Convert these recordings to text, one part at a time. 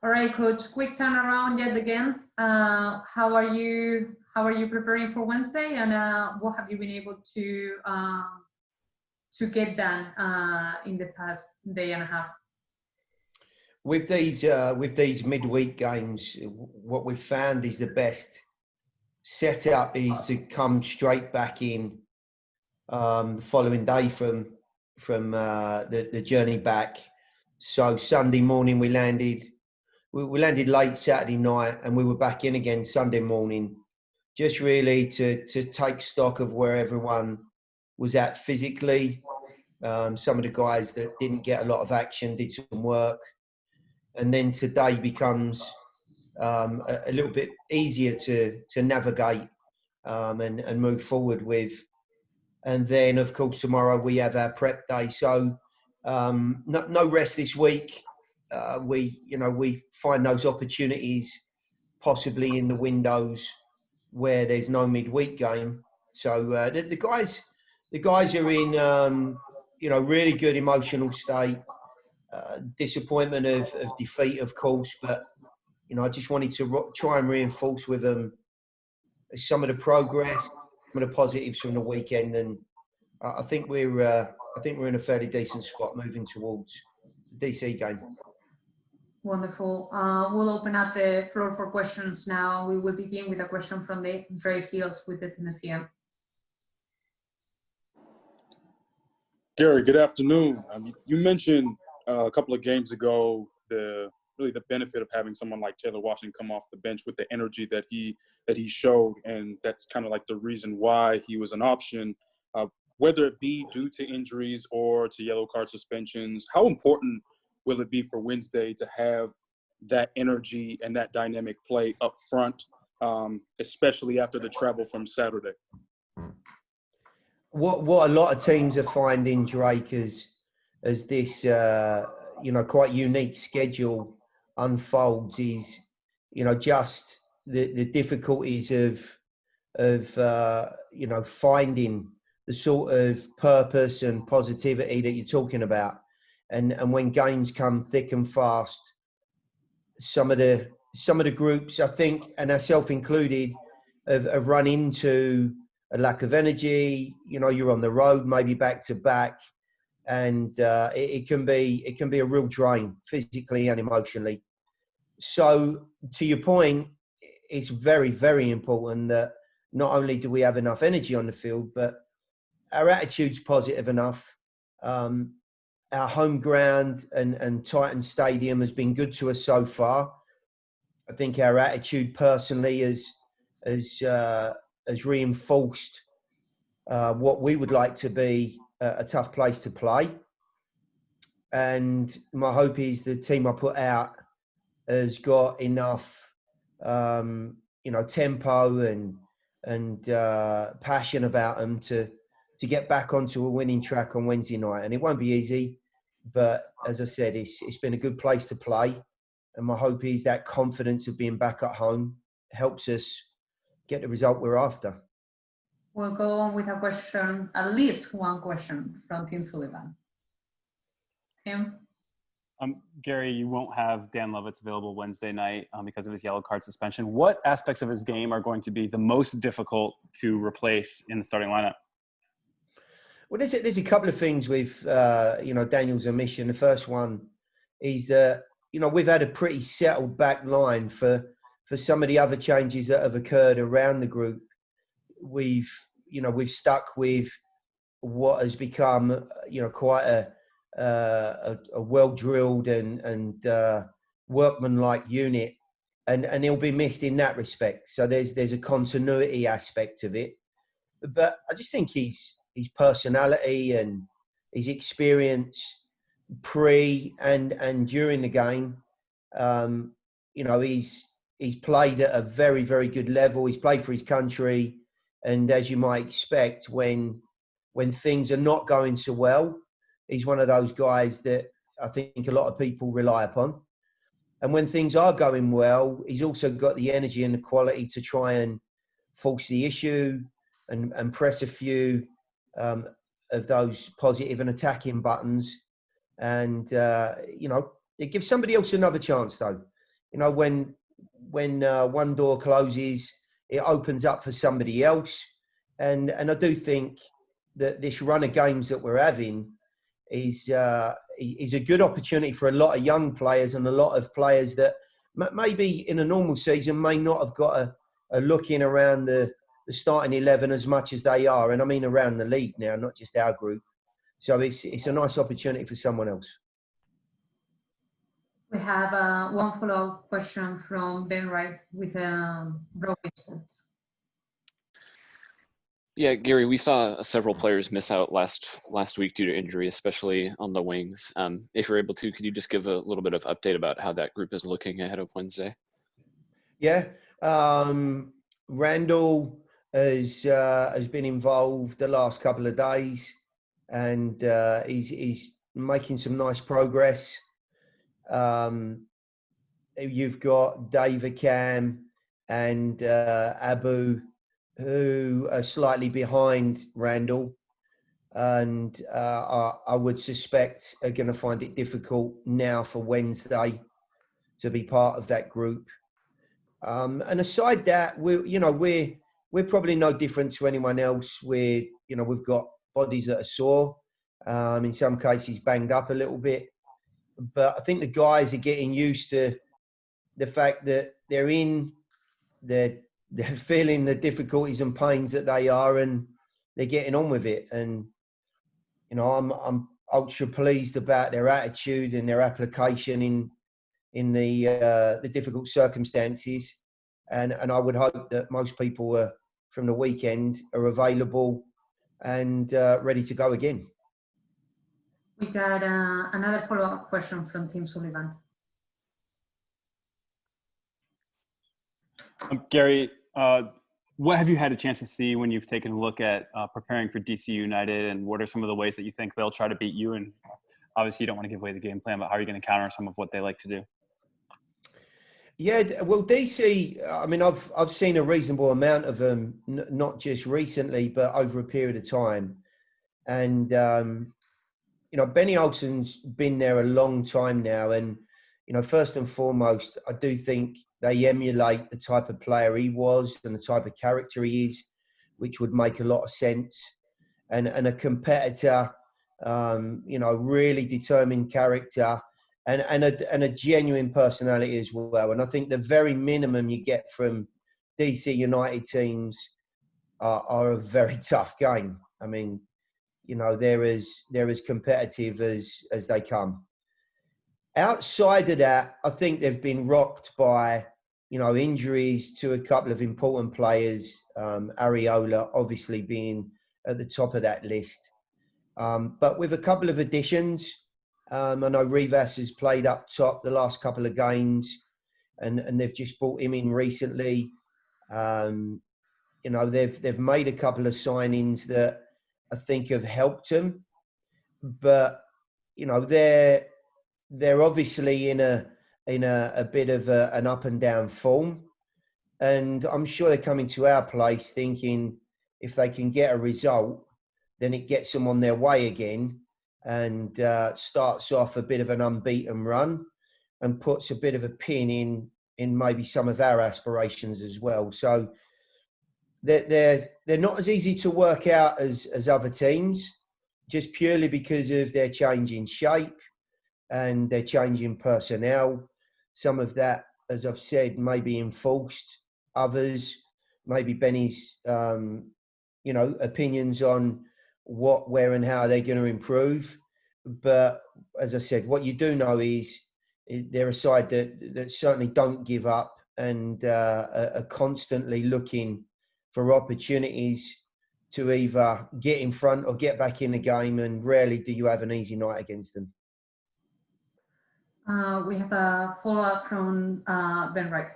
All right, Coach. Quick turnaround yet again. How are you preparing for Wednesday, and what have you been able to get done in the past day and a half? With these midweek games, what we've found is the best setup is to come straight back in the following day from the journey back. So Sunday morning we landed late Saturday night, and we were back in again Sunday morning, just really to take stock of where everyone was at physically. Some of the guys that didn't get a lot of action did some work. And then today becomes a little bit easier to navigate and move forward with. And then, of course, tomorrow we have our prep day. So no rest this week. We find those opportunities possibly in the windows where there's no midweek game. So the guys are in really good emotional state. Disappointment of defeat, of course, but I just wanted to try and reinforce with them some of the progress, some of the positives from the weekend, and I think we're in a fairly decent spot moving towards the DC game. Wonderful. We'll open up the floor for questions now. We will begin with a question from Dre Fields with the Tennessean. Gary, good afternoon. You mentioned a couple of games ago the benefit of having someone like Taylor Washington come off the bench with the energy that he showed, and that's kind of like the reason why he was an option, whether it be due to injuries or to yellow card suspensions. How important will it be for Wednesday to have that energy and that dynamic play up front, especially after the travel from Saturday? What a lot of teams are finding, Drake, as this quite unique schedule unfolds is just the difficulties of finding the sort of purpose and positivity that you're talking about, and when games come thick and fast, some of the groups, I think, and ourselves included, have run into a lack of energy. You're on the road, maybe back to back, and it can be a real drain physically and emotionally. So to your point, it's very, very important that not only do we have enough energy on the field, but our attitude's positive enough. Our home ground and Titan Stadium has been good to us so far. I think our attitude personally has reinforced what we would like to be a tough place to play. And my hope is the team I put out has got enough, tempo and passion about them to get back onto a winning track on Wednesday night. And it won't be easy, but as I said, it's been a good place to play. And my hope is that confidence of being back at home helps us get the result we're after. We'll go on with a question, at least one question from Tim Sullivan. Tim? Gary, you won't have Dan Lovett available Wednesday night because of his yellow card suspension. What aspects of his game are going to be the most difficult to replace in the starting lineup? Well, there's a couple of things with, Daniel's omission. The first one is that, we've had a pretty settled back line for some of the other changes that have occurred around the group. We've stuck with what has become, quite a well-drilled and workmanlike unit, and he'll be missed in that respect. So there's a continuity aspect of it. But I just think his personality and his experience pre and during the game, he's played at a very, very good level. He's played for his country. And as you might expect, when things are not going so well, he's one of those guys that I think a lot of people rely upon. And when things are going well, he's also got the energy and the quality to try and force the issue and press a few of those positive and attacking buttons. And, it gives somebody else another chance, though. you know, when one door closes, it opens up for somebody else. And I do think that this run of games that we're having is a good opportunity for a lot of young players and a lot of players that maybe in a normal season may not have got a look in around the starting 11 as much as they are. And I mean around the league now, not just our group. So it's a nice opportunity for someone else. We have one follow-up question from Ben Wright with broken shirts. Yeah, Gary, we saw several players miss out last week due to injury, especially on the wings. If you're able to, could you just give a little bit of update about how that group is looking ahead of Wednesday? Yeah, Randall has been involved the last couple of days, and he's making some nice progress. You've got David Cam and Abu, who are slightly behind Randall, and I would suspect are going to find it difficult now for Wednesday to be part of that group. And aside that, we're probably no different to anyone else. We've got bodies that are sore, in some cases banged up a little bit, but I think the guys are getting used to the fact that they're feeling the difficulties and pains that they are, and they're getting on with it. And I'm ultra pleased about their attitude and their application in the difficult circumstances. And I would hope that most people from the weekend are available and ready to go again. We got another follow-up question from Tim Sullivan. Gary, what have you had a chance to see when you've taken a look at preparing for DC United, and what are some of the ways that you think they'll try to beat you? And obviously you don't want to give away the game plan, but how are you going to counter some of what they like to do? Yeah, well, DC, I mean, I've seen a reasonable amount of them, not just recently, but over a period of time. And, Benny Olsen's been there a long time now. And, first and foremost, I do think they emulate the type of player he was and the type of character he is, which would make a lot of sense. And a competitor, really determined character, and a genuine personality as well. And I think the very minimum you get from DC United teams are a very tough game. I mean, they're as competitive as they come. Outside of that, I think they've been rocked by, injuries to a couple of important players, Areola obviously being at the top of that list. But with a couple of additions, I know Rivas has played up top the last couple of games, and they've just brought him in recently. They've made a couple of signings that I think have helped them, but they're obviously in a bit of an up and down form, and I'm sure they're coming to our place thinking if they can get a result, then it gets them on their way again, and starts off a bit of an unbeaten run, and puts a bit of a pin in maybe some of our aspirations as well. So they're not as easy to work out as other teams, just purely because of their change in shape and their change in personnel. Some of that, as I've said, may be enforced. Others, maybe Benny's, opinions on what, where, and how they're going to improve. But as I said, what you do know is they're a side that certainly don't give up and are constantly looking for opportunities to either get in front or get back in the game, and rarely do you have an easy night against them. We have a follow-up from Ben Wright.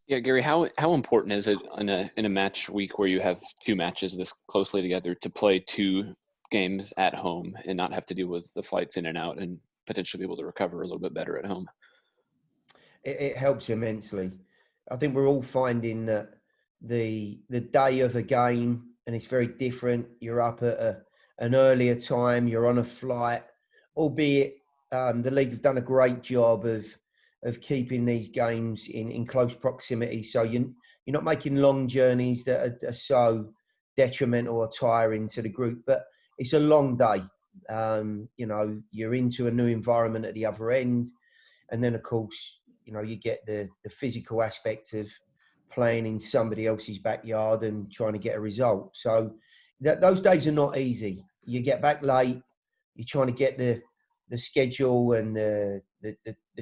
Yeah, Gary, how important is it in a match week where you have two matches this closely together to play two games at home and not have to deal with the flights in and out, and potentially be able to recover a little bit better at home? It helps immensely. I think we're all finding that the day of a game, and it's very different. You're up at an earlier time, you're on a flight, albeit the league have done a great job of keeping these games in close proximity. So you're not making long journeys that are so detrimental or tiring to the group. But it's a long day. You know, you're into a new environment at the other end. And then, of course, you know, you get the physical aspect of playing in somebody else's backyard and trying to get a result. So those days are not easy. You get back late. You're trying to get the schedule and the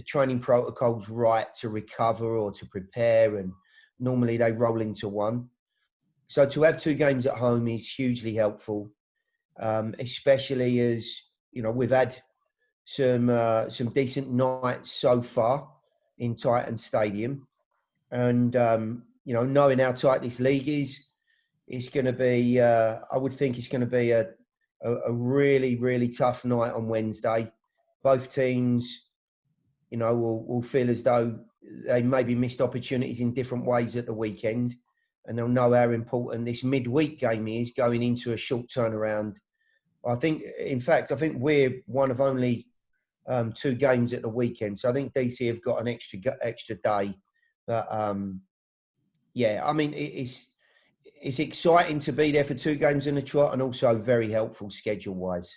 training protocols right to recover or to prepare. And normally they roll into one. So to have 2 games at home is hugely helpful, especially as, you know, we've had some decent nights so far in Titan Stadium. And, you know, knowing how tight this league is, it's going to be, I would think it's going to be a really, really tough night on Wednesday. Both teams, you know, will feel as though they maybe missed opportunities in different ways at the weekend. And they'll know how important this midweek game is going into a short turnaround. I think, in fact, we're one of only 2 games at the weekend. So I think DC have got an extra day. But yeah, I mean, it's exciting to be there for 2 games in the trot and also very helpful schedule-wise.